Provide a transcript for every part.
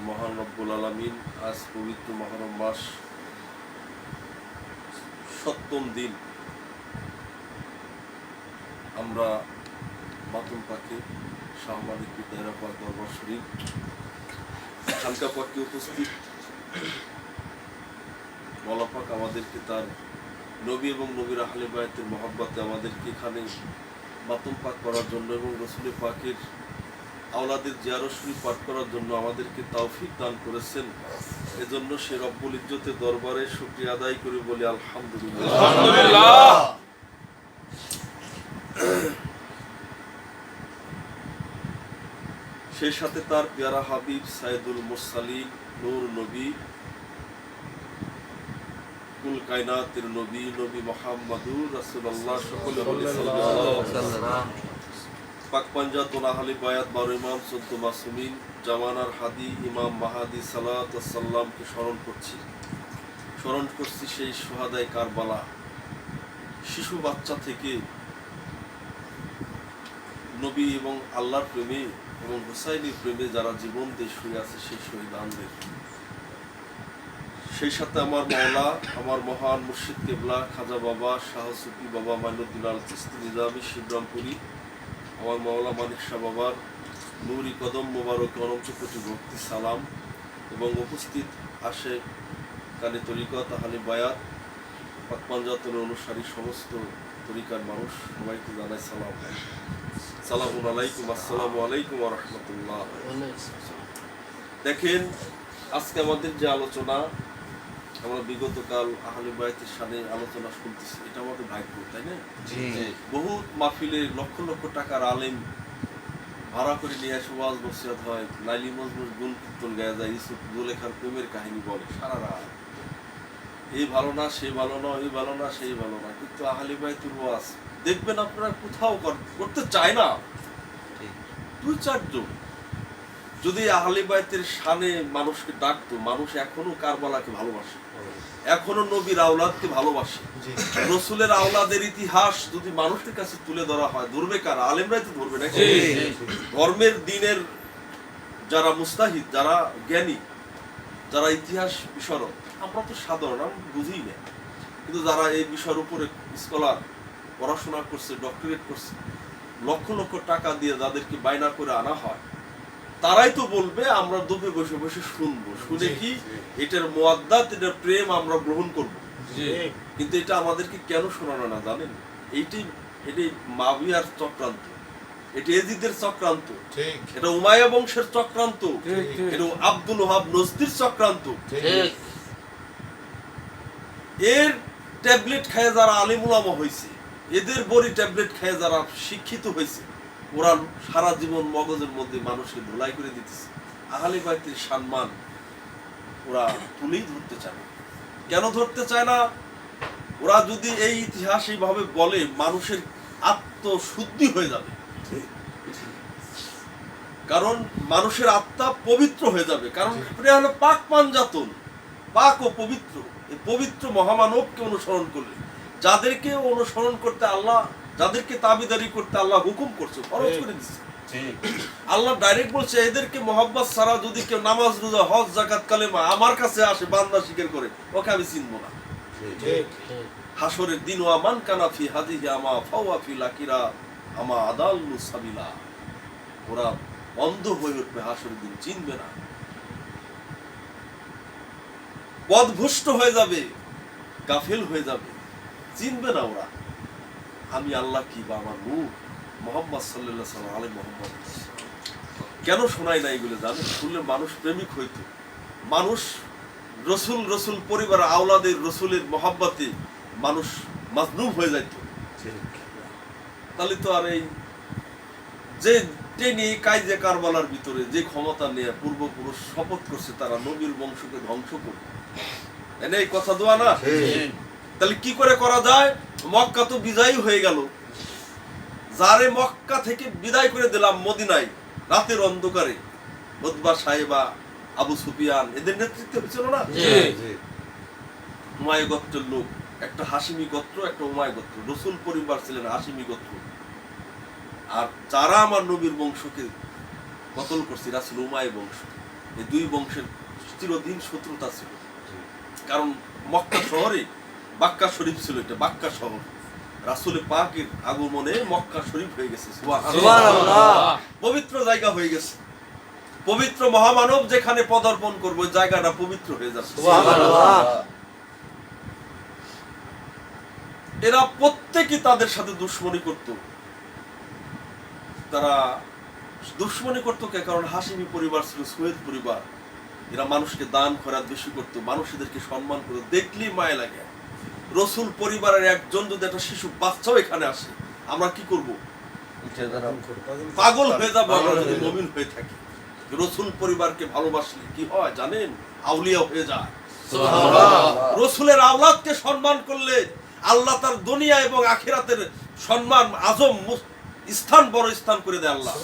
মহান রব্বুল আলামিন আজ পবিত্র মহরম মাস 7ম দিন আমরা মাতুম পাকে শাহমালিক পিতায়রা পাক দরবার শরীফ হালকা পাকে উপস্থিত মওলা পাক আমাদেরকে তার নবী এবং নবীর আহলে বায়াতের মহব্বতে আমাদেরকে এখানে মাতুম পাক করার জন্য এবং রসুল পাকের আওলাদের জিয়ারত শরীফ পাঠ করার জন্য আমাদেরকে তৌফিক দান করেছেন। এজন্য সে রব্বুল ইজ্জতের দরবারে শুকরিয়া আদায় করে বলি আলহামদুলিল্লাহ। আলহামদুলিল্লাহ। সেই সাথে তার পেয়ারা হাবিব সাইদুল মুরসালিন নূর নবী কুল কায়নাতের নবী নবী মুহাম্মদুর রাসূলুল্লাহ সাল্লাল্লাহু পাক পাঞ্জাতুল আহলে বায়াত 12 ইমাম 14 মাসুমিন জামানার হাদি ইমাম মাহাদি সালাত সাল্লামকে স্মরণ করছি সেই শুহাদায়ে কারবালা শিশু বাচ্চা থেকে নবী এবং আল্লাহর প্রেমে এবং হুসাইনের প্রেমে যারা জীবন দিয়ে শুয়ে আছে সেই শহীদানদের, সেই সাথে আমার মাওলা আমার মহান মুর্শিদ কেবলা খাজা বাবা শাহ সুফি বাবা মাইনুদ্দিন আল চিশতি নিজামী শিবরামপুরী, আমার মাওলা মানিক শাহ বাবার নূরি কদম মোবারক অনন্ত কোটি ভক্তি সালাম এবং উপস্থিত আসে কানে তরিকত আহলে বায়াত পাক পাঞ্জাতের অনুসারী সমস্ত তরিকার মানুষ সবাইকে জানাই সালাম। সালামু আলাইকুম, আসসালামু আলাইকুম ওয়া রাহমাতুল্লাহ। দেখেন আজকে আমাদের যে আলোচনা, আমরা বিগত কাল আহলে বায়াতের শানে আলোচনা শুনতেছি, এটা আমাদের ভাগ্য, তাই না? বহু মাহফিলে লক্ষ লক্ষ টাকার আলেম ভাড়া করে নিয়ে এসে ওয়াজ নসিহত হয়, লাইলি মজনুর গুণ কীর্তন গায়ে যায়, ইউসুফ জুলেখার প্রেমের কাহিনী বলে সারা রাত, এই ভালো না সেই ভালো না, এই ভালো না সেই ভালো না, কিন্তু আহলে বায়াতের ওয়াজ দেখবেন আপনারা কোথাও করতে চায় না। 2-4 জন যদি আহলে বায়াতের শানে মানুষকে ডাকতো, মানুষ এখনো কারবালাকে ভালোবাসে, এখনো নবীর আওলাদকে ভালোবাসে। রসুলের আওলাদের ইতিহাস যদি মানুষের কাছে তুলে ধরা হয়, ধরবে কারা? আলেমরাই তো ধরবে নাকি? ধর্মের দিনের যারা মুস্তাহিদ, যারা জ্ঞানী, যারা ইতিহাস বিশারদ, আমরা তো সাধারণ, আমরা বুঝি না, কিন্তু যারা এই বিষয়ের উপরে স্কলার, পড়াশোনা করছে, ডক্টরেট করছে, লক্ষ লক্ষ টাকা দিয়ে যাদেরকে বায়না করে আনা হয়, তারাই তো বলবে আমরা দুপে বসে বসে শুনবো, শুনে কি এটার মুআদ্দাত, এটার প্রেম আমরা গ্রহণ করব। কিন্তু এটা আমাদেরকে কেন শোনানো না জানেন? এটাই মাবিয়ার চক্রান্ত, এটা এজিদের চক্রান্ত, এটা উমাইয়া বংশের চক্রান্ত, এটা আব্দুল ওহাব নজদির চক্রান্ত। এর ট্যাবলেট খেয়ে যারা আলিম উলামা হয়েছে, এদের বড়ি ট্যাবলেট খেয়ে যারা শিক্ষিত হয়েছে, ওরা সারা জীবন মগজের মধ্যে মানুষকে ধুলাই করে দিতেছে। আহলে বায়াতের সম্মান ওরা তুলেই ধরতে চায় না। কেন ধরতে চায় না? ওরা যদি এই ইতিহাস এইভাবে বলে, মানুষের আত্মশুদ্ধি হয়ে যাবে, কারণ মানুষের আত্মা পবিত্র হয়ে যাবে, কারণ এটা হলো পাক পাঞ্জাতন, পাক ও পবিত্র। এই পবিত্র মহামানবকে অনুসরণ করলে, যাদেরকে অনুসরণ করতে আল্লাহ, যাদেরকে তাবিদারি করতে আল্লাহ হুকুম করছে, ফরজ করে দিচ্ছে, আল্লাহ ডাইরেক্ট বলছে এদেরকে মহব্বত ছাড়া যদি কেউ নামাজ রোজা হজ যাকাত কালেমা আমার কাছে আসে, বান্দা স্বীকার করে, ওকে আমি চিনবো না। হাসরের দিন ওয়া মান কানা ফি হাদিহি আমা ফাওয়া ফিল আখিরা আমা আদাল্লু সাবিলা, ওরা অন্ধ হয়ে উঠবে, হাসরের দিন চিনবে না, পথভ্রষ্ট হয়ে যাবে, গাফেল হয়ে যাবে, চিনবে না ওরা আমি আল্লাহ কি বা আমার নূর মুহাম্মদ সাল্লাল্লাহু আলাইহি ওয়াসাল্লাম। আলে মুহাম্মদ কেন শোনাই না এগুলো জানেন? শুনলে মানুষ প্রেমিক হইতো, মানুষ রসুল পরিবার আওলাদের রসুলের মহব্বতে মানুষ মাজনুব হয়ে যাইত। তাহলে তো আর এই যে টেনে কায়দে কারবালার ভিতরে যে ক্ষমতা নিয়ে পূর্বপুরুষ শপথ করছে তারা নবীর বংশকে ধ্বংস করবে, এনে এই কথা দোয়া না? তাহলে কি করে করা যায়? মক্কা তো বিজয়ী হয়ে গেল, যারে মক্কা থেকে বিদায় করে দিলাম মদিনায় রাতের অন্ধকারে, উতবা সাহেবা, আবু সুফিয়ান, এদের নেতৃত্বে ছিল না? উমাইয়া গোত্রের লোক, একটা হাশিমি গোত্র, একটা উমাইয়া গোত্র, রসুল পরিবার ছিলেন হাশিমি গোত্র, আর যারা আমার নবীর বংশকে কতল করছে এরা ছিল উমাইয়া বংশ। এই দুই বংশের চিরদিন শত্রুতা ছিল। কারণ মক্কা শহরে বাক্কা শরীফ ছিল, এটা বাক্কা শহর, রাসূল পাকের আগমনে মক্কা শরীফ হয়ে গেছে, সুবহানাল্লাহ, পবিত্র জায়গা হয়ে গেছে। পবিত্র মহামানব যেখানে পদার্পণ করবে জায়গাটা পবিত্র হয়ে যাচ্ছে, সুবহানাল্লাহ। এরা প্রত্যেকই তাদের সাথে দুশমনি করত। তারা দুশমনি করতো কে? কারণ হাশিমি পরিবার ছিল সুয়েদ পরিবার, এরা মানুষকে দান খয়রাত বেশি করতো, মানুষদেরকে সম্মান করতো, দেখলেই মায়া লাগে। রসুল পরিবারের একজন যদি একটা শিশু বাচ্চাও এখানে আসে, আমরা কি করব? পাগল হয়ে যাবো আমরা যদি মুমিন হয়ে থাকি। রসুল পরিবারকে ভালোবাসলে কি হয় জানেন? আউলিয়া হয়ে যায়। রসুলের আওলাদকে সম্মান করলে আল্লাহ তার দুনিয়া এবং আখিরাতের সম্মান আজম স্থান, বড় স্থান করে দেয় আল্লাহ।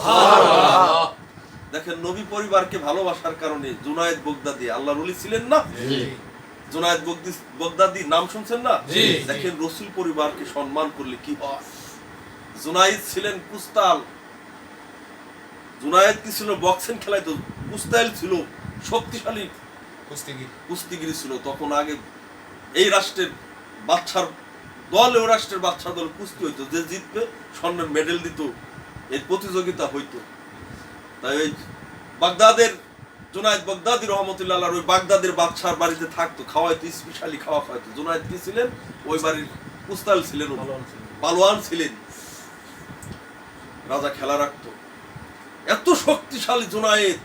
দেখেন নবী পরিবারকে ভালোবাসার কারণে জুনায়েদ বগদাদি আল্লাহর ওলি ছিলেন না? জুনায়েদ বগদাদি নাম শুনছেন না? দেখেন রসুল পরিবারকে সম্মান করলে কি হয়। জুনায়েদ ছিলেন কুস্তাল, জুনায়েদ কি ছিল? বক্সিং খেলাইতো। কুস্তাইল ছিল শক্তিশালী কুস্তিগিরি ছিল। তখন আগে এই রাষ্ট্রের বাচ্চার দল, ওই রাষ্ট্রের বাচ্চা দল কুস্তি হইতো, যে জিতবে স্বর্ণের মেডেল দিত, এই প্রতিযোগিতা হইতো। তাই ওই বাগদাদের জুনায়েদ বগদাদি রহমতুল্লাহ ওই বাগদাদের বাদশার বাড়িতে থাকতো, খাওয়াইতো, স্পেশালি খাওয়া খাওয়াইতো। জুনায়েদ কি ছিলেন? ওই বাড়ির কুস্তাল ছিলেন, পালোয়ান ছিলেন, রাজা খেলা রাখতো। এত শক্তিশালী জুনায়েদ,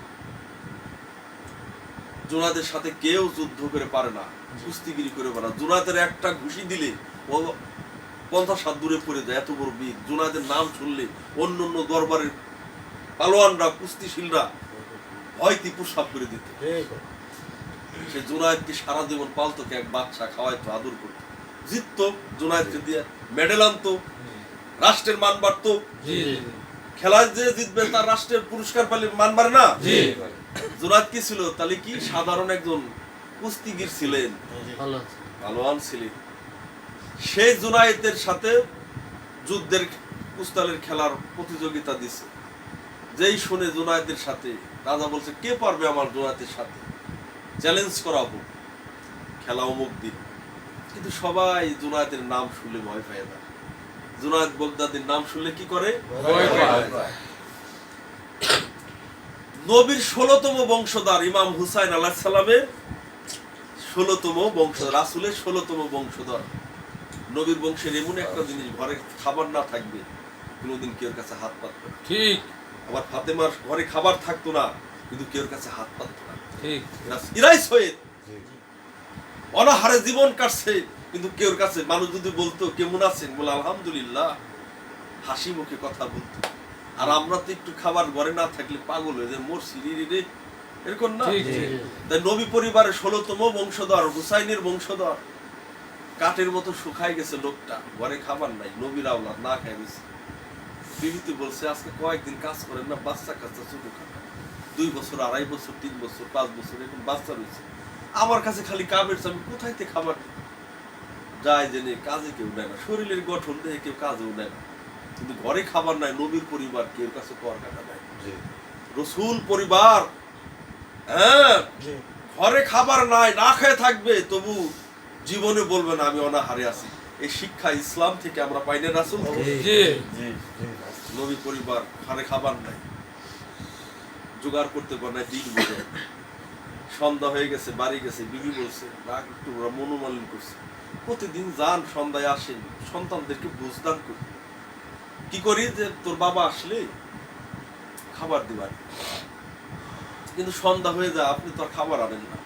জুনায়েদের সাথে কেউ যুদ্ধ করে পারে না, কুস্তিগিরি করে পারে না। জুনায়েদের একটা ঘুষি দিলে ও 50 হাত দূরে পড়ে যায়, এত বড় বীর। জুনায়েদের নাম শুনলে অন্য অন্য দরবারের পালোয়ানরা, কুস্তিশীলরা ভয়তে প্রসাব করে দিত। সে জুনায়েদকে সারা জীবন পালতো, এক বাচ্চা খাওয়াইতো, আদর করতো, জিততো, জুনায়েদকে দিয়ে মেডেল আনতো, রাষ্ট্রের মান বাড়তো। খেলায় যে জিতবে তার রাষ্ট্রের পুরস্কার পেলে মান বাড়ে না? জুনায়েদ কি ছিল? তাহলে কি সাধারণ একজন কুস্তিগির ছিলেন, পালোয়ান ছিলেন। সেই জুনায়েদের সাথে যুদ্ধের কুস্তালের খেলার প্রতিযোগিতা দিছে। যেই শুনে জুনায়েদের সাথে, রাজা বলছে কে পারবে আমার জুনায়েদের সাথে, চ্যালেঞ্জ করাবো, খেলা অমুক দিন। কিন্তু সবাই জুনায়েদের নাম শুনলে ভয় পায় না। জুনায়েদ বগদাদির নাম শুনলে কি করে? ভয় পায়। নবীর 16তম বংশধর ইমাম হুসাইন আলাইহিস সালামের 16তম বংশধর, রাসূলের 16তম বংশধর। নবীর বংশের এমন একটা জিনিস, ঘরে খাবার না থাকবে কোনোদিন কেউ কাছে হাত পাতবে না। ঠিক। আবার ফাতেমার ঘরে খাবার থাকতো না, কিন্তু কেউ কাছে হাত পাততো না। ঠিক। ইরাইস হয়ে অনাহারে জীবন কাটছে, কিন্তু কেউ কাছে মানুষ যদি বলতো কেমন আছেন, বলে আলহামদুলিল্লাহ, হাসি মুখে কথা বলতো। আর আমরা তো একটু খাবার ঘরে না থাকলে পাগল হয়ে যায়, মরছি রে, এরকম না? তাই নবী পরিবারের 16তম বংশধর, হুসাইনের বংশধর, কাঠের মতো শুকায় গেছে লোকটা, ঘরে খাবার নাই, নবীর আওলাদ না খেয়ে গেছে। বিবিতে বলছে আজকে কয়েকদিন কাজ করেন না, বাচ্চা কাচ্চা ছোট খাবার, 2 বছর, 2.5 বছর, 3 বছর, 5 বছর এরকম বাচ্চা রয়েছে, আমার কাছে খালি কাবের, আমি কোথায় থেকে খাবার যায় জেনে কাজে কেউ নেয় না, শরীরের গঠন দেখে কেউ কাজেও নেয় না। কিন্তু ঘরে খাবার নাই, নবীর পরিবার কেউ কাছে কর কাটা নাই। রসুল পরিবার, হ্যাঁ, ঘরে খাবার নাই, না খেয়ে থাকবে, তবু জীবনে বলবে না আমি অনাহারে আছি। এই শিক্ষা ইসলাম থেকে আমরা পাই না রাসূল? নবী পরিবার ঘরে খাবার নাই, জোগাড় করতে পারে না, দিন বুঝে সন্ধ্যা হয়ে গেছে, বাড়ি গেছে, বিবি বলছে রাগ একটু মনোমালিন্য করছে, প্রতিদিন যান, সন্ধ্যায় আসেন, সন্তানদেরকে বুঝদান করি, কি করি যে তোর বাবা আসলে খাবার দিবার, কিন্তু সন্ধ্যা হয়ে যায়, আপনি তো আর খাবার আনেন না,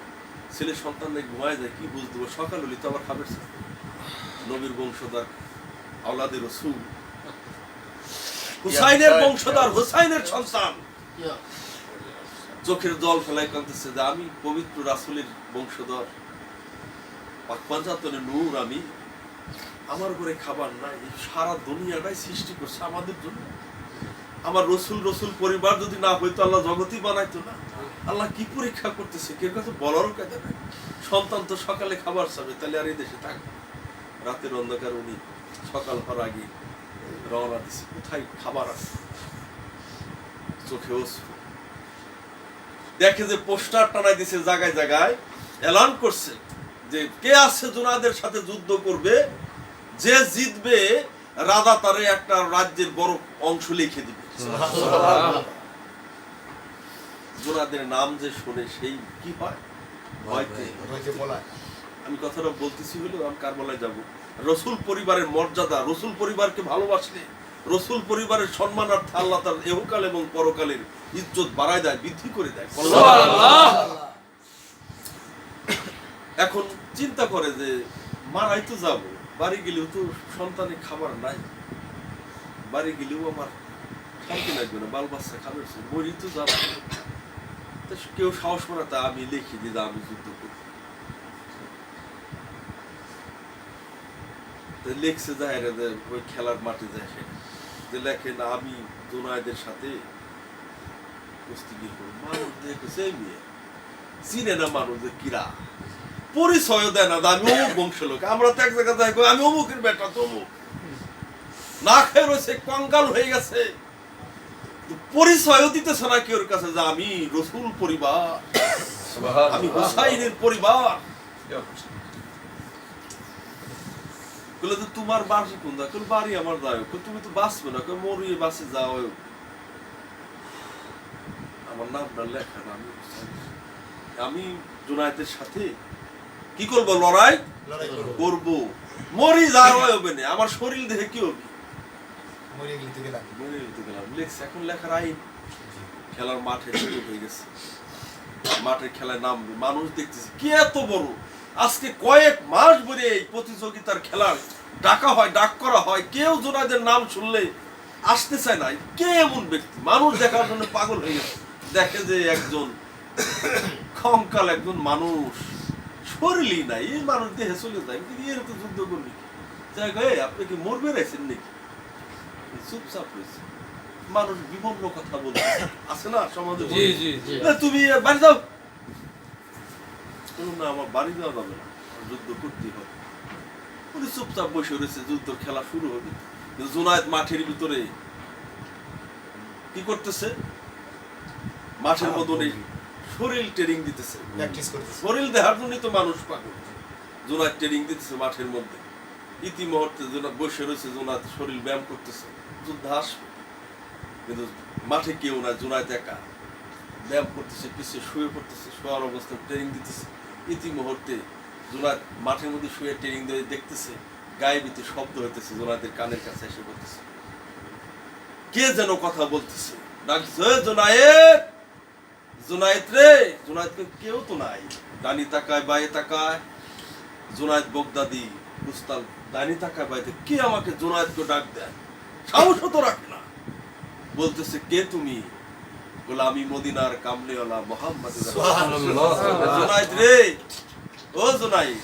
ছেলে সন্তানদের ঘুমায় যায়, কি বুঝ দেবো, সকাল হলে তো আবার খাবার। নবীর বংশধর, আওলাদে রাসূল, হুসাইনের বংশধর, হুসাইনের সন্তান, চোখের জল ফেলায় কাঁদতেছে যে আমি পবিত্র রাসূলের বংশধর, পাক পাঞ্জাতনের নূর আমি, আমার ঘরে খাবার নাই, সারা দুনিয়াটাই সৃষ্টি করছে আমাদের জন্য। আমার রসুল পরিবার যদি না হইতো আল্লাহ জগতই বানাইতো না। আল্লাহ কি পরীক্ষা করতেছে, কেউ কাছে বলারও কাজে নাই। সন্তান তো সকালে খাবার চাবে, তাহলে আর এই দেশে থাকবে। রাতের অন্ধকার উনি সকাল হওয়ার আগে রওনা দিছে, কোথায় খাবার আছে, চোখে অশ্রু, দেখে যে পোস্টার টানাই দিছে জায়গায় জায়গায়, এলান করছে যে কে আছে জুনায়েদের সাথে যুদ্ধ করবে, যে জিতবে রাজা তারে একটা রাজ্যের বড় অংশ লিখে দিবে। জুনায়েদের নাম যে শুনে সেই কি হয়, ভয়তে পলায়। আমি কথাটা বলতেছি হলো আমি কারবালায় যাব, রসুল পরিবারের মর্যাদা, রসুল পরিবারকে ভালোবাসলে রসুল পরিবারের সম্মানার্থে আল্লাহ তার ইহকাল এবং পরকালের ইজ্জত বাড়ায় দেয়, বৃদ্ধি করে দেয়। এখন চিন্তা করে যে মারাই তো যাব, বাড়ি গেলেও তো সন্তানের খাবার নাই, বাড়ি গেলেও আমার শান্তি লাগবে না, বাল বাচ্চা খাবে, মরি তো যাব। কেউ সাহস করে তা আমি লিখি দিই আমি যুদ্ধ করি। লেখছে যায় ওই খেলার মাঠে যায়, যে লেখে না আমি জুনায়েদের সাথে কুস্তিগির করি। মানুষ দেখেছে মেয়ে চিনে না, মানুষ যে কিরা পরিচয় দেয় না, আমি অমুক বংশ লোক। আমরা তো এক জায়গায় যাই আমি অমুকের বেটা, তো অমুক না খেয়ে রয়েছে, কঙ্কাল হয়ে গেছে, পরিচয়ও দিতেছে না কেউর কাছে যে আমি রসুল পরিবার, আমি হুসাইনের পরিবার। তোমার বাড়ি কোন বাড়ি? আমার যাও, তুমি তো বাঁচবে না, মরিয়ে বাসে যাও, আমার নামটা লেখা না, আমি জুনায়েদের সাথে কি করবো, লড়াই করবো, মরি যাওয়া হবে না, আমার শরীর দেখে কি হবে, এখন লেখার আইন। খেলার মাঠে শুরু হয়ে গেছে, মাঠের খেলায় নামবে, মানুষ দেখতেছে কি এত বড়। আজকে কয়েক মাস ধরে এই প্রতিযোগিতার খেলার ডাকা হয়, ডাক করা হয়, কেউ জুনায়েদের নাম শুনলে আসতে চায় না। কে এমন ব্যক্তি, মানুষ দেখার জন্য পাগল হয়ে গেছে। দেখে যে একজন কঙ্কাল, একজন মানুষ, শরীরই নাই, এই মানুষ দেহে চলে যায়, এর তো যুদ্ধ করবি আপনি কি মরবে রাইছেন নাকি? চুপচাপ হয়েছে। মানুষ বিভিন্ন কথা বলছে, আছে না সমাজে, তুমি বাড়ি যাও না, আমার বাড়ি যাওয়া যাবে না, যুদ্ধ করতেই হবে। উনি চুপচাপ বসে রয়েছে, যুদ্ধ খেলা শুরু হবে। জুনায়েদ মাঠের ভিতরে কি করতেছে, মাঠের মধ্যে শরীর ট্রেনিং দিতেছে, শরীর দেখার জন্যই তো মানুষ পাগল। জুনায়েদ ট্রেনিং দিতেছে মাঠের মধ্যে, ইতিমধ্যে বসে রয়েছে, জুনায়েদ শরীর ব্যায়াম করতেছে, যুদ্ধ আসবে, কিন্তু মাঠে কেউ না, জুনায়েদ একা ব্যায়াম করতেছে, পিছিয়ে শুয়ে পড়তেছে, শোয়ার অবস্থায় ট্রেনিং দিতেছে। ইতিমধ্যে জুনায়েদ মাঠের মধ্যে শুয়ে ট্রেনিং দিয়ে দেখতেছে গায়ে ভিতরে শব্দ হইতেছে, জুনায়েদের কানের কাছে এসে বলতেছে, কে যেন কথা বলতেছে, ডাকছে জুনায়েদ, জুনায়েদ রে। জুনায়েদকে কেউ তো নাই, ডানি তাকায় বায়ে তাকায়, জুনায়েদ বগদাদি উস্তাদ ডানি তাকায় বায়ে, কে আমাকে জুনায়েদকে ডাক দেয়, সাহস তো রাখে না। বলতেছে কে তুমি? বলে আমি মদিনার কামলিওয়ালা মুহাম্মদ। জুনায়েদ রে, ও জুনায়েদ,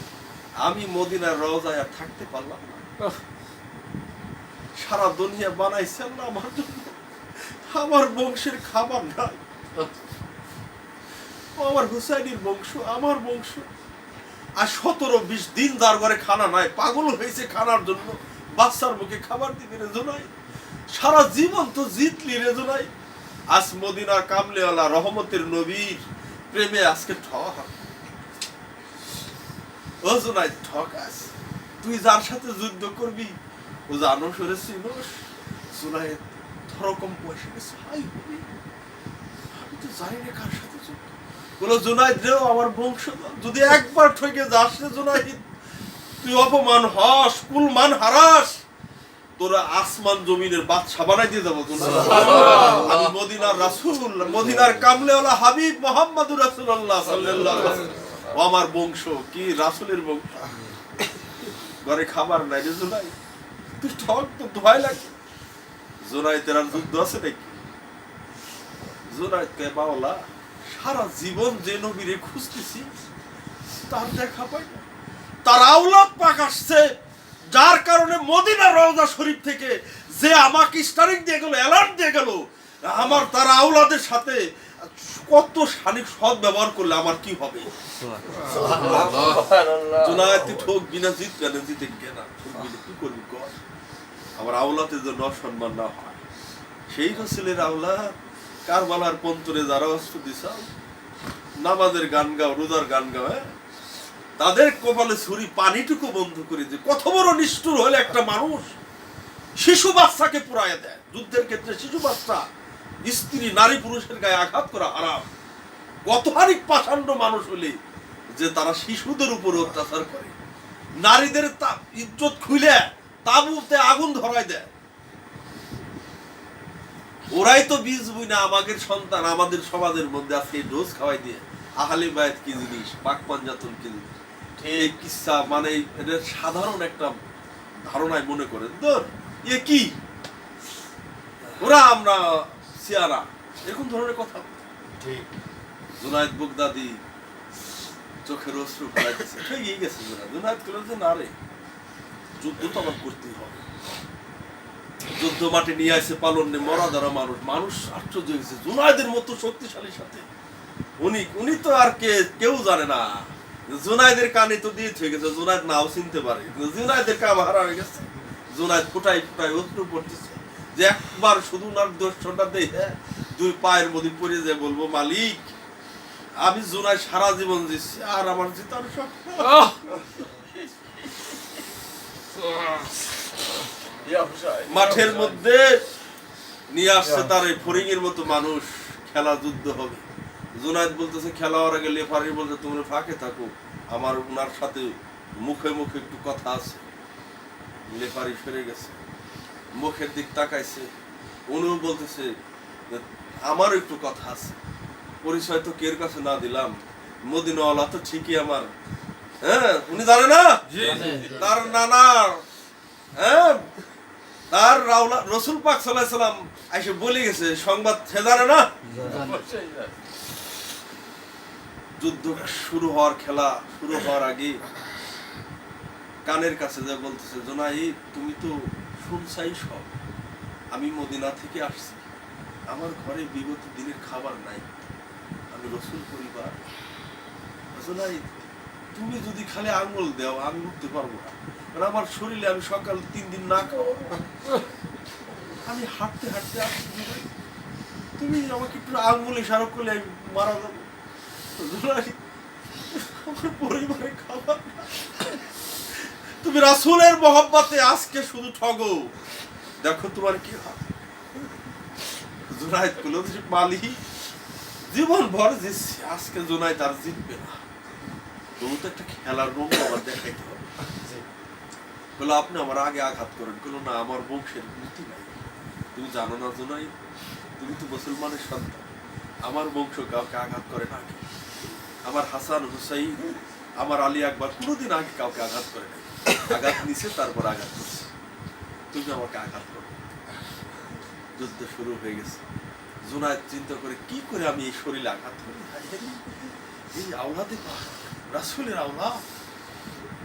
আমি মদিনার রওজায় আর থাকতে পারলাম না, সারা দুনিয়া বানাইছেন না আমার জন্য, আমার বংশের খাবার নাই, আমার হুসাইনের বংশ, আমার বংশ, আর 17-20 দিন যার ঘরে খানা নাই, পাগল হয়েছে খানার জন্য, বাচ্চার মুখে খাবার দিবি রে জুনায়েদ, সারা জীবন তো জিতলি রে জুনায়েদ, আজ মদিনার কামলিওয়ালা রহমতের নবীর প্রেমে আজকে ঠক। ও জুনায়েদ, ঠক আস, তুই যার সাথে যুদ্ধ করবি ও জানো সরে চিনোস? জুনায়েদ ধরকম পয়সা গেছে, আমি তো জানি না কার সাথে যুদ্ধ। বলো জুনায়েদ রেও আমার বংশ, যদি একবার ঠকে যাস রে জুনায়েদ, তুই অপমান হস, কুলমান হারাস, তোরা আসমান জমিনের বাদশা বানাই দিয়ে যাবো। আমি মদিনার রাসূল, মদিনার কামলেওয়ালা হাবিব মুহাম্মদুর রাসূলুল্লাহ সাল্লাল্লাহু আলাইহি ওয়াসাল্লাম, ও আমার বংশ কি রাসূলের বংশ, ঘরে খাবার নাই রে জুনায়েদ, তুই ঠক, তো ভয় লাগে। জুনায়েদের আর যুদ্ধ আছে নাকি? জুনায়েদ কে বাওলা, সারা জীবন যে নবীরে খুঁজতেছি তার দেখা পাই না, তার আওলাদ পাক আসছে, যার কারণে মদিনার রওজা শরীফ থেকে যে আমাকে স্টারিং দিয়ে গেল, অ্যালার্ট দিয়ে গেল, আমার তার আওলাদের সাথে কত শানিক সৎ ব্যবহার করলে আমার কি হবে? জুনায়েদ ঠক বিনা জিত কেন, জিতে কেনা কি করবি কর, আমার আওলাদের জন্য অসম্মান না হয়। সেই রাসূলের আওলাদ কারবালার পন্তরে যারা অস্ত্র দিছাও, নামাজের গান গাও, রোজার গান গাও, তাদের কপালে ছুরি পানিটুকু বন্ধ করে দিয়ে কত বড় নিষ্ঠুর হলে একটা মানুষ শিশু বাচ্চাকে পুরাইয়া দেয়। যুদ্ধের ক্ষেত্রে শিশু বাচ্চা, স্ত্রী, নারী পুরুষের গায়ে আঘাত করা হারাম। কত হারিক পাষাণ্ড মানুষ হলে যে তারা শিশুদের উপর অত্যাচার করে, নারীদের ইজ্জত খুলে তাঁবুতে আগুন ধরায় দেয়। ওরাই তো বীজ বুই না আমাদের সন্তান আমাদের সমাজের মধ্যে আজকে ডোজ খাওয়াই দিয়ে আহলে বায়াত কি জিনিস, পাক পাঞ্জাতন কি জিনিস, এই কিসসা মানে এটা সাধারণ একটা ধারণায় মনে করেন ধর এ কি ওরা আমরা সিয়ারা এরকম ধরনের কথা। ঠিক জুনায়েদ বাগদাদি চোখের অশ্রু ফেলাইতেছে, ঠিকই গেছে জুনায়েদ বলেছে না রে, যুদ্ধ তো আমার করতেই হবে। যুদ্ধ মাঠে নিয়ে আসে পালন নে মরা ধরা মানুষ, মানুষ আশ্চর্য হয়েছে জুনায়েদের মতো শক্তিশালীর সাথে। উনি তো আর কেউ জানে না, জুনায়েদের কানে তো দিয়ে হয়ে গেছে, জুনায়েদ নাও চিনতে পারে, জুনায়েদের কাম হারা হয়ে গেছে। জুনায়েদ ফুটাই ফুটাই অশ্রু পড়তেছে যে একবার শুধু ওনার দর্শনটা দেখে দুই পায়ের মধ্যে পড়ে যায় বলবো মালিক আমি জুনায়েদ সারা জীবন দিচ্ছি আর আমার জিতার স্বপ্ন। মাঠের মধ্যে নিয়ে আসছে তার এই ফরিং এর মতো মানুষ, খেলা যুদ্ধ হবে। জুনায়েদ বলতেছে খেলা হওয়ার আগে লেফারি বলতে তোমরা ফাঁকে থাকো, আমার ওনার সাথে মুখে মুখে একটু কথা আছে। লেফারি সরে গেছে, মুখের দিক তাকাইছে, উনিও বলতেছে আমার একটু কথা আছে। পরিচয় তো কের কাছে না দিলাম, মদিনাওয়ালা তো ঠিকই আমার, হ্যাঁ উনি জানে না তার নানা, হ্যাঁ তার রসুল পাক সাল্লাল্লাহু আলাইহি সাল্লাম এসে বলে গেছে সংবাদ সে জানে না। যুদ্ধ শুরু হওয়ার খেলা শুরু হওয়ার আগে কানের কাছে যা বলতেছে জুনায়েদ তুমি তো শুনছাই সব, আমি মদিনা থেকে আসছি, আমার ঘরে বিগত দিনের খাবার নাই, আমি রসুল পরিবার, জুনায়েদ তুমি যদি খালি আঙ্গুল দাও আমি উঠতে পারবো না, কারণ আমার শরীরে আমি সকাল 3 দিন না খাওয়া, আমি হাঁটতে হাঁটতে আসছি, তুমি আমাকে একটু আঙ্গুল ইশারা করলে আমি মারা যাবো। জুনায়েদ আমার পরিবারে খাবার, তুমি রাসূলের মহব্বতে আজকে শুধু ঠগো, দেখো তোমার কি হয়। জুনায়েদ বলল মালিক জীবন ভর জিতছি, আজকে জুনায়েদ আর জিতবে না, তবু তো একটা খেলার রঙ আবার দেখাইতে হবে। বললো আপনি আমার আগে আঘাত করেন, বললো না আমার বংশের নীতি নাই, তুমি জানো না জুনায়েদ তুমি তো মুসলমানের সন্তান, আমার বংশ কাউকে আঘাত করে না, আমার হাসান হুসাইন আমার আলী আকবর কোনোদিন আগে কাউকে আঘাত করে নাই, আঘাত নিছে তারপর আঘাত করছে, তুমি আমাকে আঘাত করো। যুদ্ধ শুরু হয়ে গেছে, জুনায়েদ চিন্তা করে কি করে আমি এই শরীরে আঘাত করি, এই আওলাদে রাসূলের আওলাদ,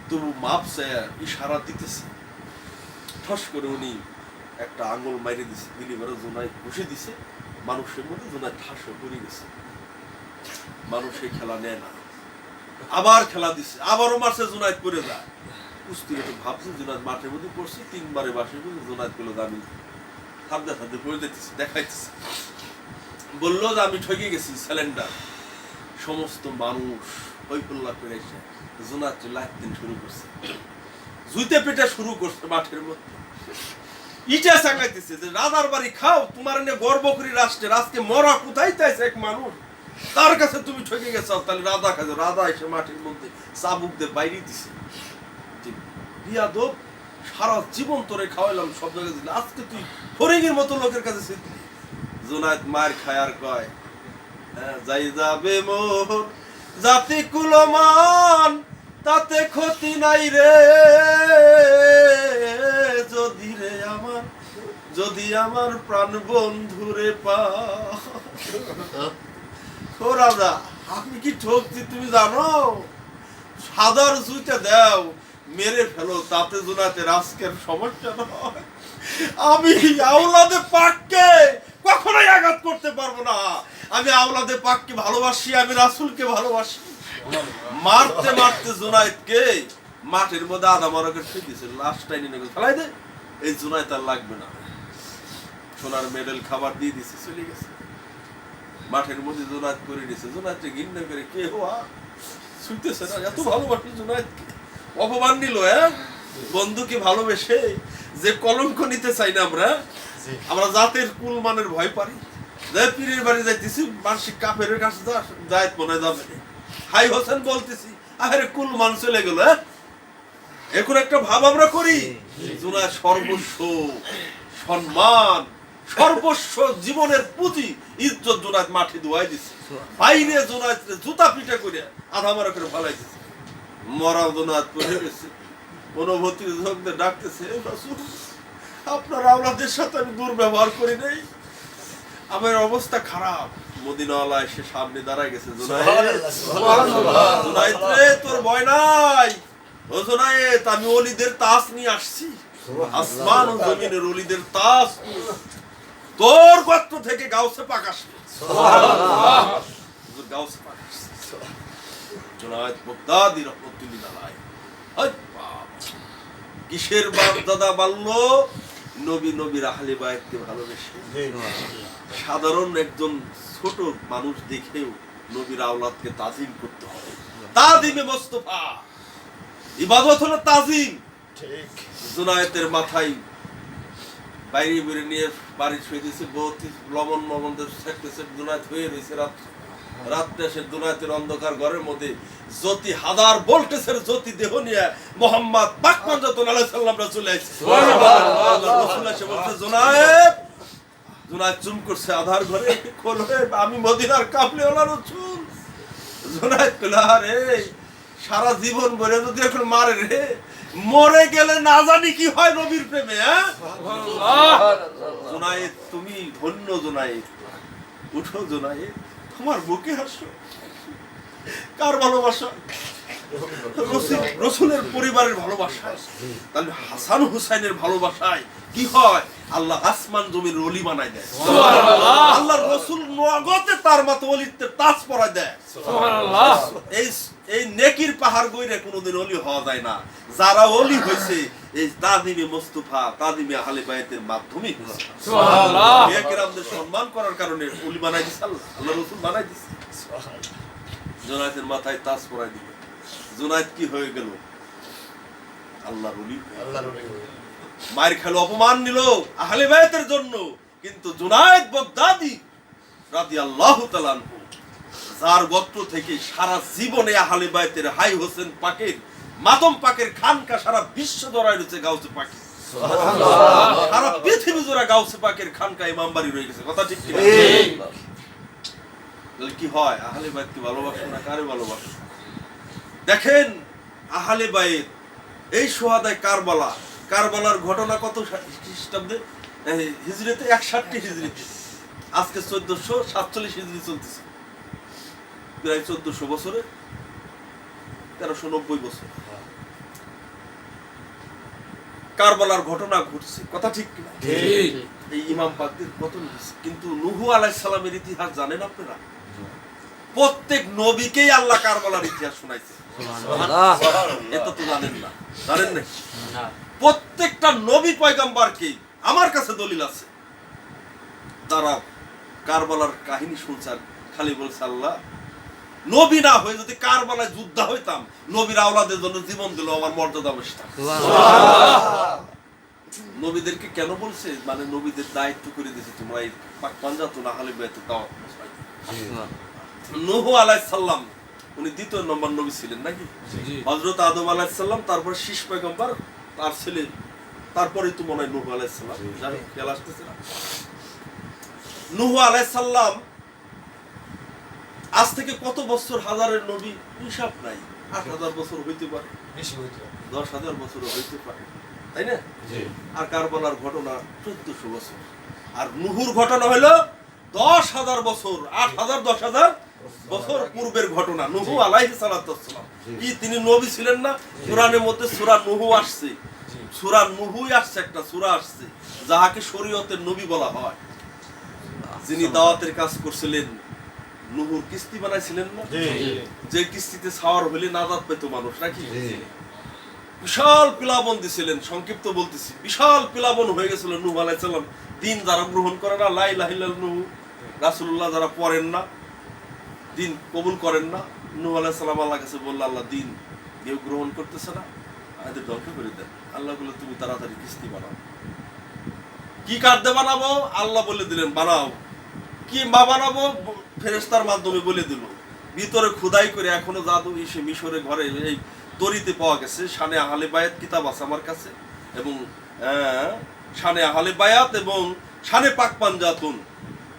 তবু মাপছে ইশারা দিতেছে, ঠস করে উনি একটা আঙ্গুল মাইরে দিছে, দিলি বড় জুনায়েদ বসে দিছে মানুষের মধ্যে, জুনায়েদ ঠাস পড়ে গেছে, মানুষ এই খেলা নেয় না, আবার খেলা দিচ্ছে, আবারও মারছে, জুনায়েদ পড়ে যায়। কুস্তির একটু ভাবছে জুনায়েদ মাঠের মধ্যে পড়ছে, 3 বারে বাসে জুনায়েদ গুলো দামি থামতে থামতে পড়ে দিতেছে, দেখাইতেছে, বললো যে আমি ঠকে গেছি স্যালেন্ডার। সমস্ত মানুষ হইহুল্লাহ করে এসে জুনায়েদ লাইতেন শুরু করছে, জুইতে পেটা শুরু করছে মাঠের মধ্যে, ইটা চাকাইতেছে যে রাজার বাড়ি খাও, তোমার এনে গর্ব করি রাষ্ট্রের, আজকে মরা কোথায় চাইছে এক মানুষ, তার কাছে তুমি ঠকে গেছো, তাহলে রাজা খাইছো। রাজা এসে মাঠের মধ্যে চাবুক দিয়ে বাইরে দিছে, বিয়াদব সারা জীবন তোরে খাওয়াইলাম, সব জায়গায় দিলাম, আজকে তুই ফরিংয়ের মতো লোকের কাছে ছিলি। জুনায়েদ মার খায় আর কয় যাই যাবে মোর জাতি কুলমান, তাতে ক্ষতি নাই রে, যদি আমার প্রাণ বন্ধুরে পা। ও রাজা আমি কি ঠকছি তুমি জানো, সাদার জুইতে দাও মেরে ফেলো, তাতে জুনায়েদের আজকের সমস্যা নয়, আমি আওলাদে পাককে কখনোই আঘাত করতে পারবো না, আমি আওলাদে পাককে ভালোবাসি, আমি রাসূলকে ভালোবাসি। মারতে মারতে জুনায়েদকে মাঠের মধ্যে আধা মরা করে ফেলে দিয়েছে, লাশটাই নিয়ে ফেলাই দে, এই জুনায়েদ আর লাগবে না, সোনার মেডেল খাবার দিয়ে দিছে, চলে গেছে। মাঠের মধ্যে জোনায়েত করে নিয়েছে, জোনায়েতকে ঘৃণা করে কে হওয়া শুনতেছে না, এত ভালোবাসে জোনায়েতকে, অপমান নিল। হ্যাঁ, বন্ধুকে ভালোবেসে যে কলঙ্ক নিতে চাই না আমরা জাতের কুল মানের ভয় পারি। যাই পীরের বাড়ি যাইতেছি, মানসিক কাফের কাছে যাইত মনে যাবে, হাই হোসেন বলতেছি, আরে কুল মান চলে গেল। হ্যাঁ, এখন একটা ভাব আমরা করি, জোনায়েত সর্বস্ব, সম্মান, সর্বস্ব, জীবনের পুঁজি, ইজ্জত জোনায়েত মাটি ধোয়াই দিছে, বাইরে জোনায়েত জুতা পিটা করে আধা মারা করে ফালাই দিছে। মরা জোনায়েত পড়ে গেছে, অনুভূতি ঝোঁকদের ডাকতেছে, আপনার আওলাদের সাথে আমি দুর্ব্যবহার করি নাই, আমার অবস্থা খারাপ। মদিনাওয়ালা এসে সামনে দাঁড়ায় গেছে, জোনায়েত রে তোর ভয় নাই, ও জোনায়েত আমি ওলিদের তাস নিয়ে আসছি, আসমান ও জমিনের ওলিদের তাস, তোর গোত্র থেকে গাউসে পাক আসবে, গাউসে পাক আসছে। জোনায়েত বাগদাদি রাহমাতুল্লাহ আলাইহি, কিসের বাপ দাদা বাল্য, নবী নবীর আহলে বায়তকে ভালোবেসে। সাধারণ একজন ছোট মানুষ দেখেও নবীর আওলাদকে তাজিম করতে হবে। তাজিমে মুস্তাফা, ইবাদত হলো তাজিম। ঠিক, জোনায়েতের মাথায় বাইরে বেরে নিয়ে বাড়ি শুয়ে দিয়েছে, বহুত লবণ মমনদের থাকতেছে, জোনায়েত হয়ে রয়েছে। রাত্রে এসে জোনায়েতের অন্ধকার ঘরের মধ্যে জ্যোতি, হাজার ভোল্টেজের জ্যোতি দেহ নিয়ে মুহাম্মদ পাক সাল্লাল্লাহু আলাইহি সাল্লাম চলে আসছে। সুবহানাল্লাহ, রাসূল এসে বলছে, জোনায়েত। জোনায়েত চুম করছে আধার ঘরে, খোলে, আমি মদিনার কাফলেওয়ালা রাসূল। জোনায়েত কইলা, আরে সারা জীবন ভরে যদি এখন মারে রে, মরে গেলে না জানি কি হয় নবীর প্রেমে। হ্যাঁ, জোনায়েত তুমি ধন্য, জোনায়েত উঠো, জোনায়েত তোমার বুকে হাসো। কার ভালোবাসা? রাসূলের পরিবারের ভালোবাসায়। তাহলে হাসান হুসাইনের ভালোবাসায় কি হয়? আল্লাহ আসমান জমির ওলি বানায় দেয়। সুবহানাল্লাহ, আল্লাহর রাসূল নগদে তার মত ওলিত্বের তাজ পরায় দেয়। সুবহানাল্লাহ, এই নেকির পাহাড় গইরে কোনোদিন ওলি হওয়া যায় না। যারা ওলি হইছে এই তাজিমে মুস্তাফা, তাজিমে আহলে বায়তের মাধ্যমে হইছে। সুবহানাল্লাহ, এই কিরামদের সম্মান করার কারণে ওলি বানাই দিছে আল্লাহ, আল্লাহ রাসূল বানাই দিছে। সুবহানাল্লাহ, জোনায়েতের মাথায় তাজ পরায় দিল। জোনায়েত কি হয়ে গেল? আল্লাহর ওলি, আল্লাহর ওলি। মায়ের খেলো, অপমান নিল আহলে বায়তের জন্য, কিন্তু জোনায়েত বাগদাদি রাদিয়াল্লাহু তাআলা আনহু, যার গোত্র থেকে সারা জীবনে আহলে বায়তের হাই হোসেন পাকের, মাতম পাকের খানকা সারা বিশ্ব দরায় রয়েছে গাউসে পাকে। সুবহানাল্লাহ, সারা পৃথিবী জোড়া গাউসে পাকের খানকা ইমামবাড়ি রয়ে গেছে। কথা ঠিক কি? ঠিক। কি হয়? আহলে বায়তকে ভালোবাসো না কারে ভালোবাসো? দেখেন আহলে বায়ত, এই শুহাদায়ে কারবালা, কারবালার ঘটনা কত খ্রিস্টাব্দে? হিজরিতে 61 হিজরিতে, আজকে 1447 হিজরি চলতেছে, প্রায় 1400 বছরে, 1390 বছর কারবালার ঘটনা ঘটছে। কথা ঠিক কিনা? ঠিক। এই ইমাম পাকদের পতন হয়েছে। কিন্তু নূহ আলাইহিস সালামের ইতিহাস জানেন আপনারা? প্রত্যেক নবীকেই আল্লাহ কারবালার ইতিহাস শোনাইছে। সুবহানাল্লাহ, এটা তো জানেন না? জানেন না? প্রত্যেকটা নবী পয়গম্বরকে আমার কাছে দলিল আছে, তারা কারবালার কাহিনী শুনছেন, খালি বলছে আল্লাহ নবী না হয়ে যদি কারবালায় যুদ্ধ হইতাম, নবীর আওলাদের জন্য জীবন দিল, আমার মর্যাদা বেশি থাকতো। নবীদেরকে কেন বলছে? মানে নবীদের দায়িত্ব করে দিয়েছে, তোমরা এই পাঞ্জাতুন আহলে বায়তের দাওয়াত পৌঁছাই। নূহ আলাইহিস সালাম উনি দ্বিতীয় নম্বর নবী ছিলেন নাকি? হযরত আদম আলাইহিস সালাম, তারপর শীষ পয়গম্বর, তার ছেলে, তারপরে তো মনে হয় নূহ আলাইহিস সালাম। জানেন খেয়াল আসতেছে না? নূহ আলাইহিস সালাম আজ থেকে কত বছর, হাজারের নবী হিসাব নাই, 8000 বছর হইতে পারে, 10,000 বছর হইতে পারে, তাই না? আর কারবালার ঘটনা 1400 বছর, আর নূহুর ঘটনা হলো 10,000 বছর, 8,000 10,000 বছর পূর্বের ঘটনা। নূহ আলাইহিস সালাতু ওয়াস সালাম কি তিনি নবী ছিলেন না? কোরআনের মধ্যে সূরা নূহ আসছে, সূরা নূহই আসছে, একটা সূরা আসছে যাহাকে শরীয়তের নবী বলা হয়। যিনি দাওয়াতের কাজ করছিলেন, নূহুর কিস্তি বানাইছিলেন না? যে কিস্তিতে সাওয়ার হইলে নাজাত পেত মানুষ নাকি? বিশাল প্লাবন দিছিলেন, সংক্ষিপ্ত বলতেছি, বিশাল প্লাবন হয়ে গেছিল। নূহ আলাইহিস সালাম দিন যারা গ্রহণ করে না, লা ইলাহা ইল্লাল্লাহ, নূহ রাসূলুল্লাহ যারা পড়েন না, দিন কবুল করেন না, নূহ আলাইহিস সালাম আল্লাহর কাছে বলল, আল্লাহ দিন কেউ গ্রহণ করতেছে না, এদের ধ্বংস করে দেন। আল্লাহ বলল তুমি তাড়াতাড়ি কিস্তি বানাও। কি কার্ডে বানাবো? আল্লাহ বলে দিলেন বানাও। কি মা বানাবো? ফেরেশতার মাধ্যমে বলে দিল। ভিতরে খোদাই করে এখনো জাদু এসে মিশরের ঘরে এই তরিতে পাওয়া গেছে। শানে আহলে বায়াত কিতাব আছে আমার কাছে, এবং শানে আহলে বায়াত এবং শানে পাক পাঞ্জাতুন,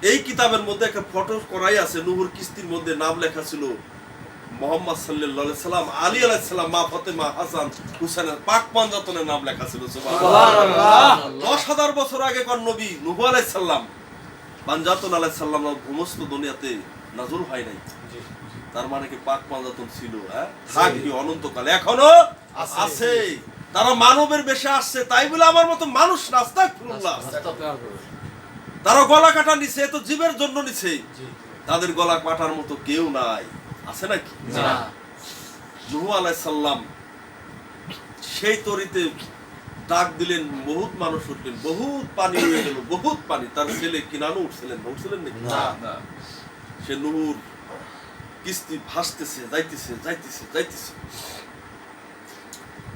এই কিতাবের মধ্যে একটা ফটো করাই আছে। নূহুর কিস্তির মধ্যে নাম লেখা ছিল মুহাম্মদ সাল্লাল্লাহু আলাইহি সাল্লাম, আলী আলাইহিস সালাম, মা ফাতেমা, হাসান, হুসাইনের পাক পাঞ্জাতনের নাম লেখা ছিল। সুবহানাল্লাহ। 10,000 বছর আগে কোন নবী নূহ আলাইহিস সালাম, পাঞ্জাতন আলাইহিস সালাম সমস্ত দুনিয়াতে নাযিল হয় নাই। তার মানে কি পাক পাঞ্জাতন ছিল, থাকবে অনন্তকাল, এখনো আছে। তারা মানবের বেশে আসছে, তাই বলে আমার মতো মানুষ না, আস্তাগফিরুল্লাহ। তারা গলা কাটা নিছে, তো জীবের জন্য নিছে, তাদের গলা কাটার মতো কেউ নাই, আছে নাকি? নূহ আলাইহিস সালাম সেই তরিতে ডাক দিলেন, বহুত মানুষ উঠলেন, বহুত পানি হয়ে গেল, বহুত পানি। তার ছেলে কিনানও উঠছিলেন নাকি? না। সে নূহুর কিস্তি ভাসতেছে, যাইতেছে যাইতেছে যাইতেছে,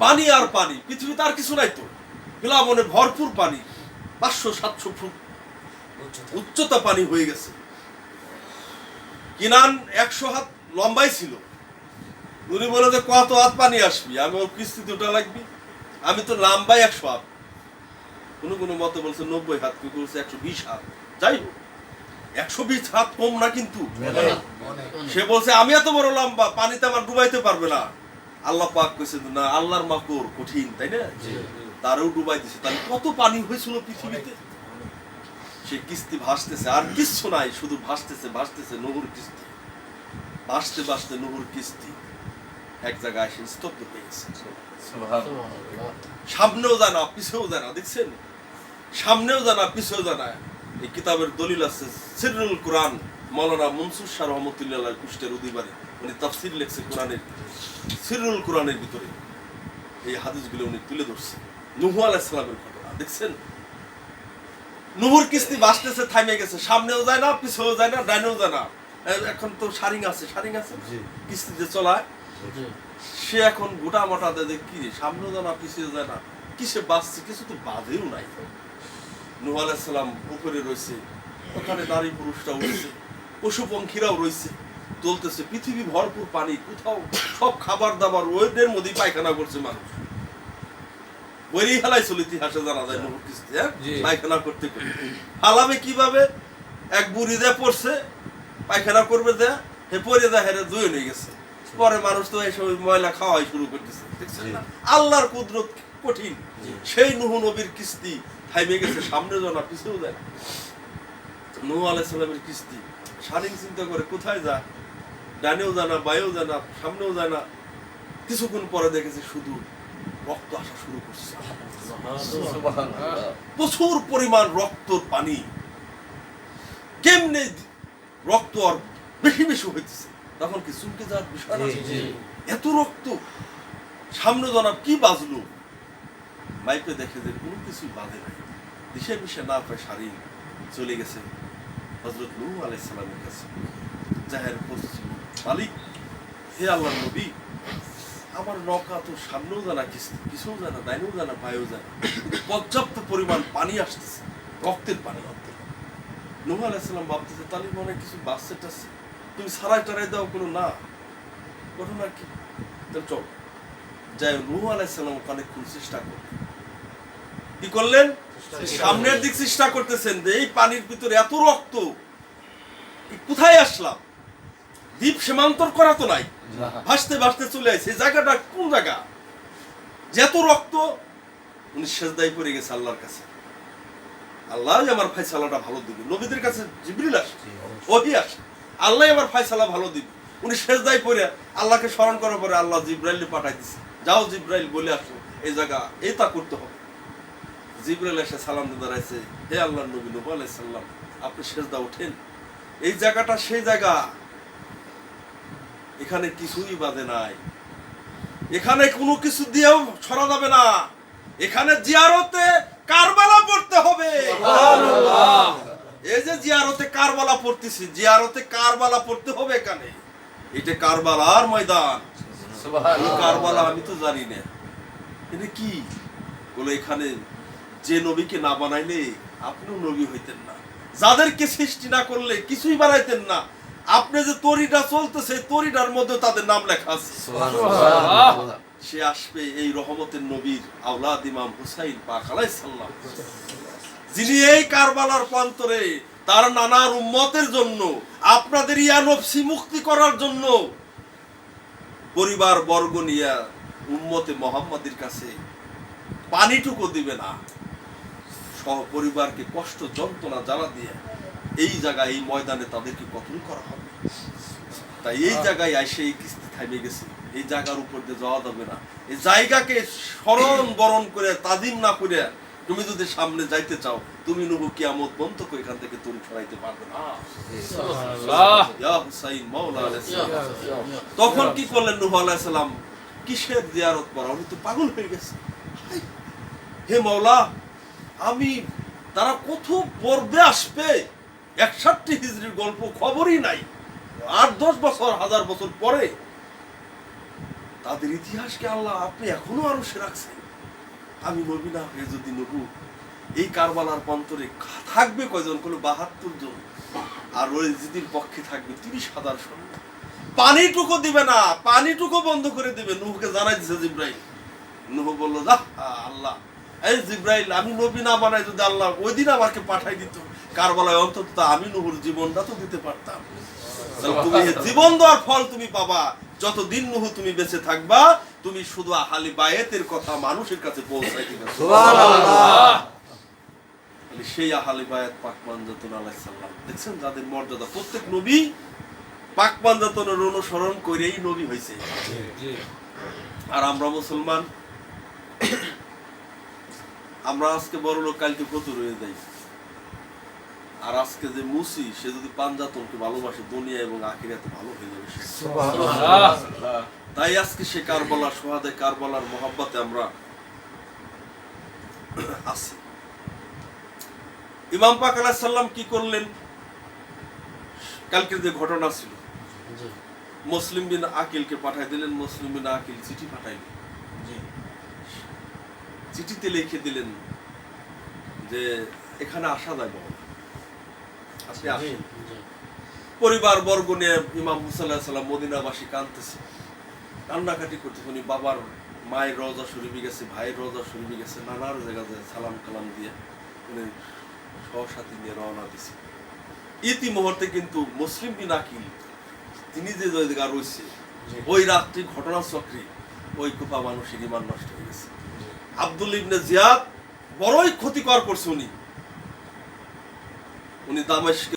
পানি আর পানি, পৃথিবীতে আর কিছু নাই তো, প্লাবনে ভরপুর পানি, 500-700 ফুট উচ্চতা পানি হয়ে গেছে। কিনান 100 হাত লম্বাই ছিল। উনি বলে যে কত হাত পানি আসবি, আমি ওর কিস্তিতে ওটা লাগবি, আমি তো লম্বাই 100 হাত, কোনো মতে বলছে 90 হাত, কেউ বলছে 120 হাত। যাই হোক, 120 হাত কম না কিন্তু। সে বলছে আমি এত বড় লম্বা, পানিতে আমার ডুবাইতে পারবে না। আল্লাহ পাক কইছে না, আল্লাহর মাকর কঠিন, তাই না? তারও ডুবাই দিছে। তাহলে কত পানি হয়েছিল পৃথিবীতে। সে কিস্তি ভাসতেছে, আর কিচ্ছু নাই, শুধু ভাসতেছে ভাসতেছে নূহুর কিস্তি, ভাসতে ভাসতে নূহুর কিস্তি এক জায়গায় এসে স্তব্ধ হয়ে গেছে। সামনেও যায় না, পিছেও যায় না, দেখছেন? সামনেও যায় না, পিছেও যায় না। এই কিতাবের দলিল আছে, সিররুল কুরআন, মাওলানা মনসুর শাহ রহমাতুল্লাহ আলাইহি কুষ্টের অধিবারী, উনি তাফসীর লিখছে কোরআনের, সিররুল কুরআনের ভিতরে এই হাদিসগুলো উনি তুলে ধরছে। নূহ আলাইহিস সালামের ঘটনা দেখছেন। নূহুর কিস্তি ভাসতেছে, থামে গেছে, সামনেও যায় না, পিছেও যায় না, ডাইনেও যায় না। এখন তো সারিং আছে কিস্তিতে চলায়। সে এখন গোটা মোটা দেয়, কি সামনেও যায় না, পিছেও যায় না, কিসে বাঁচছে, কিছু তো বাঁধেও নাই। নূহ আলাইহিস সালাম উপরে রয়েছে, ওখানে নারী পুরুষরা উঠছে, পশু পঙ্খিরাও রয়েছে, চলতেছে, পৃথিবী ভরপুর পানি, কোথাও সব খাবার দাবার ওদের মধ্যেই পায়খানা করছে মানুষ। বইরেই হালাই চলে, ইতিহাসে জানা যায় নূহুর কিস্তি, পায়খানা করতে করতে। হালাবে কিভাবে? এক বুড়ি দেয়া পড়ছে, পায়খানা করবে দেয়া, হে পরে দেয়া, হেরে ধুয়ে নিয়ে গেছে। পরে মানুষ তো এসব ময়লা খাওয়াই শুরু করতেছে, দেখছেন না? আল্লাহর কুদরত কঠিন। সেই নূহ নবীর কিস্তি থাইমে গেছে, সামনে যায় না, পিছেও যায় না। নূহ আলাইহিস সালামের কিস্তি সারিং চিন্তা করে কোথায় যায়, ডানেও যায় না, বায়েও যায় না, সামনেও যায় না। কিছুক্ষণ পরে দেখেছে শুধু রক্ত আসা শুরু করছে, প্রচুর পরিমাণ রক্তর পানি। কেমনে রক্ত আর বেশি বেশি হইতেছে, তখন কি চুলকে যাওয়ার বিষয় না? এত রক্ত, সামনে জনাব কি বাজলো, মাইপে দেখে যে কোনো কিছুই বাজে নাই, দিশে মিশে না পায়, সারি চলে গেছে হযরত নূহ আলাইহিস সালামের কাছে। জাহের পশ্চিম, মালিক, হে আল্লাহর নবী, আমার নৌকা তো সামনেও জানা, কিছুও জানা, ডাইনেও জানা, বায়েও জানা, পর্যাপ্ত পরিমাণ পানি আসতেছে, রক্তের পানি। নূহ আলাইহিস সালাম ভাবতেছে তাহলে মনে কিছু বাচ্চা টাচ্ছে, তুমি সারাই টারাই দাও, কোনো না ঘটনা কি, তাহলে চল যাই। নূহ আলাইহিস সালাম অনেকক্ষণ চেষ্টা করলেন, কি করলেন? সামনের দিক চেষ্টা করতেছেন যে এই পানির ভিতরে এত রক্ত, কোথায় আসলাম? দ্বীপ সীমান্তর করা তো নাই, ভাসতে ভাসতে চলে আসছে। জায়গাটা কোন জায়গা, যেত রক্ত। উনি সেজদায় পড়ে গেছে আল্লাহর কাছে, আল্লাহ আমার ফয়সালাটা ভালো দিবে। নবীদের কাছে জিবরিল আসে, ওহী আসে, আল্লাহ আমার ফয়সালা ভালো দিবে। উনি সেজদায় পড়ে আল্লাহকে স্মরণ করার পরে আল্লাহ জিবরাইল পাঠাই দিছে, যাও জিবরাইল বলে আসো এই জায়গা এটা করতে হবে। জিবরাইল এসে সালাম দিয়ে দাঁড়াইছে, হে আল্লাহর নবী নূহ আলাইহিস সালাম, আপনি সেজদা ওঠেন, এই জায়গাটা সেই জায়গা, এখানে কিছুই বাদে নাই, এখানে কোনো কিছু দিয়েও ছড়া যাবে না, এখানে জিয়ারতে কারবালা পড়তে হবে। সুবহানাল্লাহ। এই যে জিয়ারতে কারবালা পড়তেছি, জিয়ারতে কারবালা পড়তে হবে এখানে। এটা কারবালার ময়দান। কারবালা আমি তো জানি না এটা কি। বলে এখানে যে নবীকে না বানাইলে আপনিও নবী হইতেন না, যাদেরকে সৃষ্টি না করলে কিছুই বানাইতেন না। আপনি যে তরিটা চলতেছে তরিটার মধ্যে তাদের নাম লেখা আছে। সে আসবে এই রহমতের নবীর আওলাদ ইমাম হুসাইন পাক আলাইহিস সালাম, যিনি এই কারবালার প্রান্তরে তার নানার উম্মতের জন্য, আপনাদের ইয়া নফসি মুক্তি করার জন্য পরিবার বর্গ নিয়ে উম্মতে মুহাম্মাদের কাছে পানিটুকু দিবে না, সহ পরিবারকে কষ্ট যন্ত্রণা জ্বালা দিয়ে এই জায়গায় এই ময়দানে তাদেরকে কতল করা হবে। তাই এই জায়গায় এসে এই কিস্তি থামে গেছে। এই জায়গার উপর দিয়ে যাওয়া যাবে না। এই জায়গাকে স্মরণ বরণ করে তাজিম না করে তুমি যদি সামনে যাইতে চাও, তুমি নবু কিয়ামত পর্যন্ত এখান থেকে তুমি ছড়াইতে পারবে না। ইয়া হুসাইন মাওলা আলাইহিস সালাম। তখন কি করলেন নূহ আলাইহিস সালাম? কিসের জিয়ারত করা? উনি তো পাগল হয়ে গেছে। হে মাওলা, আমি তারা কত পর্বে আসবে, 61 হিজরির গল্প খবরই নাই, 8-10 বছর 1000 বছর পরে তাদের ইতিহাসকে আল্লাহ আপনি এখনো আরো সে রাখছেন। আমি নবী না হয়ে যদি নবু এই কারবালার প্রান্তরে থাকবে কয়জন? কোনো 72 জন, আর ওই জিদির পক্ষে থাকবে 30,000 সৈন্য। পানিটুকু দিবে না, পানিটুকু বন্ধ করে দিবে। নূহকে জানাই দিছে জিব্রাইল। নূহ বলল, যা আল্লাহ, এই জিব্রাইল, আমি নবী না বানাই যদি আল্লাহ ওই দিন আমাকে পাঠাই দিত কারবালায়, অন্তত আমি নূহুর জীবনটা তো দিতে পারতাম। তুমি জীবন দেওয়ার ফল তুমি পাবা যতদিন নূহ তুমি বেঁচে থাকবা। তুমি শুধু আহলি বায়াতের কথা মানুষের কাছে পৌঁছাই দিবে। সুবহানাল্লাহ। সেই আহলি বায়াত পাক মানজাতুন আলাইহিস সালাম, দেখছেন যাদের মর্যাদা। প্রত্যেক নবী পাক মানজাতুনের অনুসরণ করেই নবী হয়েছে। আর আমরা মুসলমান, আমরা আজকে বড় লোক, কালকে ফতুর হয়ে যাই। আর আজকে যে মুসি, সে যদি পাঞ্জাতনকে ভালোবাসে, দুনিয়া এবং আখিরাতে ভালো হয়ে যাবে। সুবহানাল্লাহ। তাই আজকে সে কারবালা, সোহাদে কারবালার মহব্বতে আমরা আছি। ইমাম পাক আলাইহিস সালাম কি করলেন? কালকের যে ঘটনা ছিল, মুসলিম বিন আকিলকে পাঠাই দিলেন। মুসলিম বিন আকিল চিঠি পাঠাইলেন। চিঠিতে লিখে দিলেন যে এখানে আসা যাবে, আপনি আসেন। পরিবার বর্গ নিয়ে ইমাম হুসাইন আলাইহিস সালাম মদিনাবাসী কাঁদতেছে, কান্নাকাটি করতেছে। উনি বাবার মায়ের রওজা শরীফে গেছে, ভাইয়ের রওজা শরীফে গেছে, নানার জায়গায় সালাম কালাম দিয়ে উনি সহসাথী নিয়ে রওনা দিছে। ইতি মুহূর্তে কিন্তু মুসলিম বিন আকিল তিনি যে জায়গা রয়েছে, ওই রাত্রি ঘটনা চক্রে ওই কুফা মানুষের ঈমান নষ্ট হয়ে গেছে। আব্দুল ইবনে জিয়াদ বড়ই ক্ষতিকর করছে। উনি দামেস্কে